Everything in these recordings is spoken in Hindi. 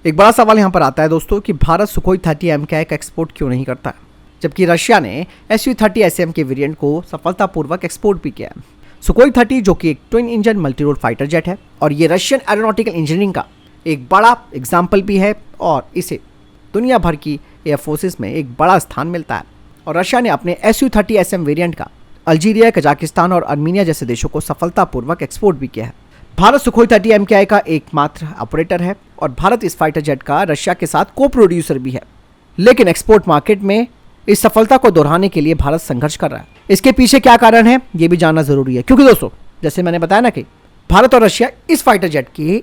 एक बड़ा सवाल यहाँ पर आता है दोस्तों कि भारत सुखोई 30 MKI का एक्सपोर्ट क्यों नहीं करता है, जबकि रशिया ने Su-30 SM के वेरिएंट को सफलतापूर्वक एक्सपोर्ट भी किया है। सुखोई 30 जो कि एक twin engine multirole fighter jet है और ये रशियन एरोनॉटिकल इंजीनियरिंग का एक बड़ा एग्जाम्पल भी है और इसे दुनिया भर की एयर फोर्सेस में एक बड़ा स्थान मिलता है। और रशिया ने अपने Su-30 SM वेरिएंट का अल्जीरिया, कजाकिस्तान और अर्मीनिया जैसे देशों को सफलतापूर्वक एक्सपोर्ट भी किया है। भारत सुखोई 30 MKI का एकमात्र ऑपरेटर है और भारत इस फाइटर जेट का रशिया के साथ को प्रोड्यूसर भी है। लेकिन एक्सपोर्ट मार्केट में इस सफलता को दोहराने के लिए भारत संघर्ष कर रहा है। इसके पीछे क्या कारण है ये भी जानना जरूरी है, क्योंकि दोस्तों जैसे मैंने बताया ना कि भारत और रशिया इस फाइटर जेट के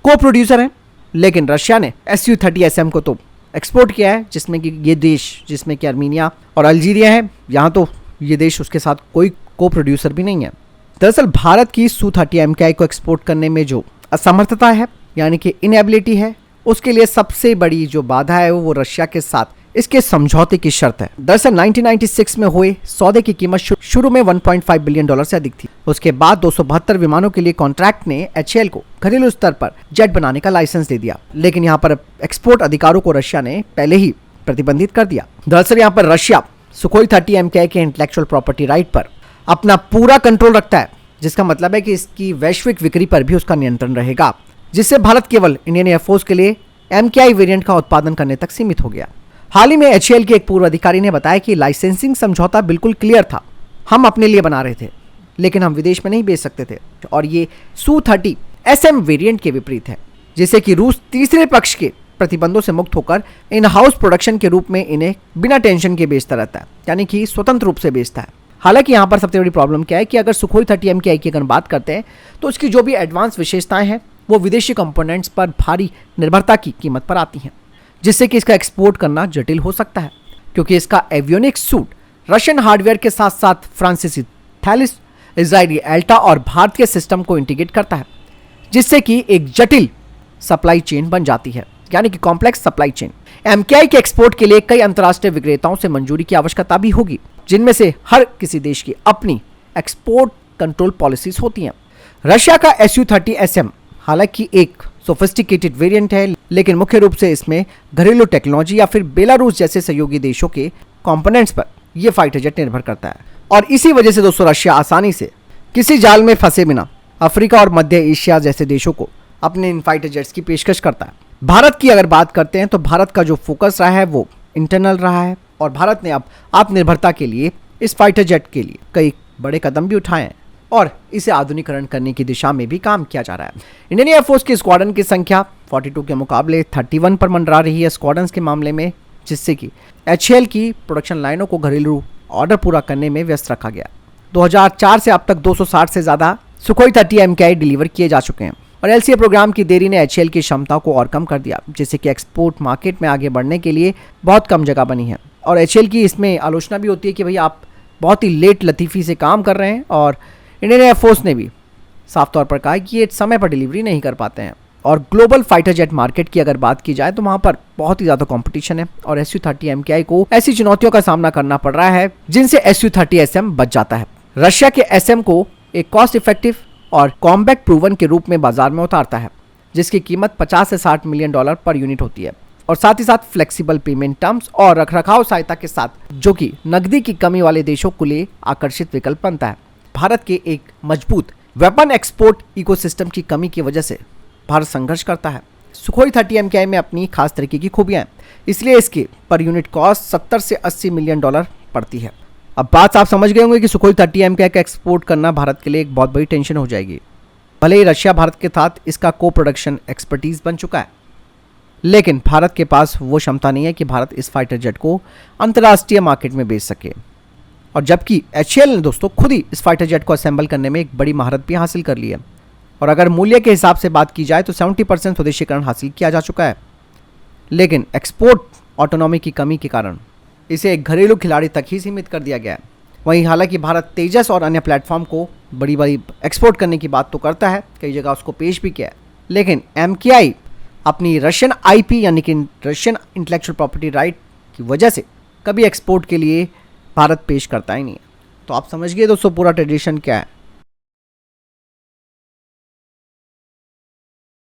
को प्रोड्यूसर हैं, लेकिन रशिया ने Su-30 SM को तो एक्सपोर्ट किया है, जिसमें कि ये देश जिसमें कि अर्मीनिया और अल्जीरिया है, यहाँ तो ये देश उसके साथ कोई को प्रोड्यूसर भी नहीं है। दरअसल भारत की Su-30 MKI को एक्सपोर्ट करने में जो असमर्थता है यानी कि इनएबिलिटी है, उसके लिए सबसे बड़ी जो बाधा है वो रशिया के साथ इसके समझौते की शर्त है। दरअसल 1996 में हुए सौदे की कीमत शुरू में $1.5 बिलियन से अधिक थी। उसके बाद 272 विमानों के लिए कॉन्ट्रैक्ट ने HAL को घरेलू स्तर पर जेट बनाने का लाइसेंस दे दिया, लेकिन यहाँ पर एक्सपोर्ट अधिकारों को रशिया ने पहले ही प्रतिबंधित कर दिया। दरअसल यहाँ पर रशिया सुखोई 30 MKI के इंटेलेक्चुअल प्रॉपर्टी राइट पर अपना पूरा कंट्रोल रखता है, जिसका मतलब है कि इसकी वैश्विक बिक्री पर भी उसका नियंत्रण रहेगा, जिससे भारत केवल इंडियन एयरफोर्स के लिए MKI वेरिएंट का उत्पादन करने तक सीमित हो गया। हाल ही में HAL के एक पूर्व अधिकारी ने बताया कि लाइसेंसिंग समझौता बिल्कुल क्लियर था, हम अपने लिए बना रहे थे, लेकिन हम विदेश में नहीं बेच सकते थे। और ये Su-30 SM वेरिएंट के विपरीत है, जिसे कि रूस तीसरे पक्ष के प्रतिबंधों से मुक्त होकर इन हाउस प्रोडक्शन के रूप में इन्हें बिना टेंशन के बेचता रहता है, यानी कि स्वतंत्र रूप से बेचता है। हालांकि यहाँ पर सबसे बड़ी प्रॉब्लम क्या है कि अगर सुखोई 30 MKI की अगर बात करते हैं तो उसकी जो भी एडवांस विशेषताएं हैं वो विदेशी कंपोनेंट्स पर भारी निर्भरता की कीमत पर आती हैं, जिससे कि इसका एक्सपोर्ट करना जटिल हो सकता है, क्योंकि इसका एवियोनिक्स सूट रशियन हार्डवेयर के साथ साथ फ्रांसीसी थैलिस, इजरायली एल्टा और भारतीय सिस्टम को इंटीग्रेट करता है, जिससे कि एक जटिल सप्लाई चेन बन जाती है, यानी कि कॉम्प्लेक्स सप्लाई चेन। MKI के एक्सपोर्ट के लिए कई अंतर्राष्ट्रीय विक्रेताओं से मंजूरी की आवश्यकता भी होगी, जिनमें से हर किसी देश की अपनी एक्सपोर्ट कंट्रोल पॉलिसीज होती हैं। रशिया का Su-30 SM हालांकि एक सोफिस्टिकेटेड वेरिएंट है, लेकिन मुख्य रूप से इसमें घरेलू टेक्नोलॉजी या फिर बेलारूस जैसे सहयोगी देशों के कंपोनेंट्स पर यह फाइटर जेट निर्भर करता है। और इसी वजह से दोस्तों रशिया आसानी से किसी जाल में फंसे बिना अफ्रीका और मध्य एशिया जैसे देशों को अपने इन फाइटर जेट्स की पेशकश करता है। भारत की अगर बात करते हैं तो भारत का जो फोकस रहा है वो इंटरनल रहा है और भारत ने अब आत्मनिर्भरता के लिए इस फाइटर जेट के लिए कई बड़े कदम भी उठाए हैं और इसे आधुनिकीकरण करने की दिशा में भी काम किया जा रहा है। इंडियन एयरफोर्स की स्क्वाड्रन की संख्या 42 के मुकाबले 31 पर मंडरा रही है स्क्वाड्रन्स के मामले में, जिससे कि HAL की प्रोडक्शन लाइनों को घरेलू ऑर्डर पूरा करने में व्यस्त रखा गया। 2004 से अब तक 260 से ज़्यादा सुखोई 30 MKI डिलीवर किए जा चुके हैं और LCA प्रोग्राम की देरी ने HAL की क्षमता को और कम कर दिया, जिससे कि एक्सपोर्ट मार्केट में आगे बढ़ने के लिए बहुत कम जगह बनी है। और HAL की इसमें आलोचना भी होती है कि भाई आप बहुत ही लेट लतीफ़ी से काम कर रहे हैं और इंडियन एयरफोर्स ने भी साफ तौर पर कहा कि ये समय पर डिलीवरी नहीं कर पाते हैं। और ग्लोबल फाइटर जेट मार्केट की अगर बात की जाए तो वहाँ पर बहुत ही ज़्यादा कंपटीशन है और Su-30 MKI को ऐसी चुनौतियों का सामना करना पड़ रहा है जिनसे Su-30 SM बच जाता है। रशिया के SM को एक कॉस्ट इफेक्टिव और कॉम्बैक्ट प्रूवन के रूप में बाजार में उतारता है, जिसकी कीमत $50 से $60 मिलियन पर यूनिट होती है और साथ ही साथ फ्लेक्सिबल पेमेंट टर्म्स और रखरखाव सहायता के साथ, जो कि नकदी की कमी वाले देशों के लिए आकर्षित विकल्प बनता है। भारत के एक मजबूत वेपन एक्सपोर्ट इकोसिस्टम की कमी की वजह से भारत संघर्ष करता है। सुखोई 30 MKI में अपनी खास तरीके की खूबियां हैं, इसलिए इसकी पर यूनिट कॉस्ट 70 से $80 मिलियन पड़ती है। अब बात आप समझ गए होंगे कि सुखोई 30 MKI का एक्सपोर्ट करना भारत के लिए एक बहुत बड़ी टेंशन हो जाएगी। भले ही रशिया भारत के साथ इसका को प्रोडक्शन एक्सपर्टीज बन चुका है, लेकिन भारत के पास वो क्षमता नहीं है कि भारत इस फाइटर जेट को अंतर्राष्ट्रीय मार्केट में बेच सके। और जबकि HAL ने दोस्तों खुद ही इस फाइटर जेट को असेंबल करने में एक बड़ी महारत भी हासिल कर ली है और अगर मूल्य के हिसाब से बात की जाए तो 70% स्वदेशीकरण हासिल किया जा चुका है, लेकिन एक्सपोर्ट ऑटोनॉमी की कमी के कारण इसे एक घरेलू खिलाड़ी तक ही सीमित कर दिया गया है। वहीं हालांकि भारत तेजस और अन्य प्लेटफॉर्म को बड़ी एक्सपोर्ट करने की बात तो करता है, कई जगह उसको पेश भी किया है, लेकिन MKI अपनी रशियन IP यानी कि रशियन इंटेलेक्चुअल प्रॉपर्टी राइट की वजह से कभी एक्सपोर्ट के लिए भारत पेश करता ही नहीं है। तो आप समझ गए दोस्तों पूरा ट्रेडिशन क्या है।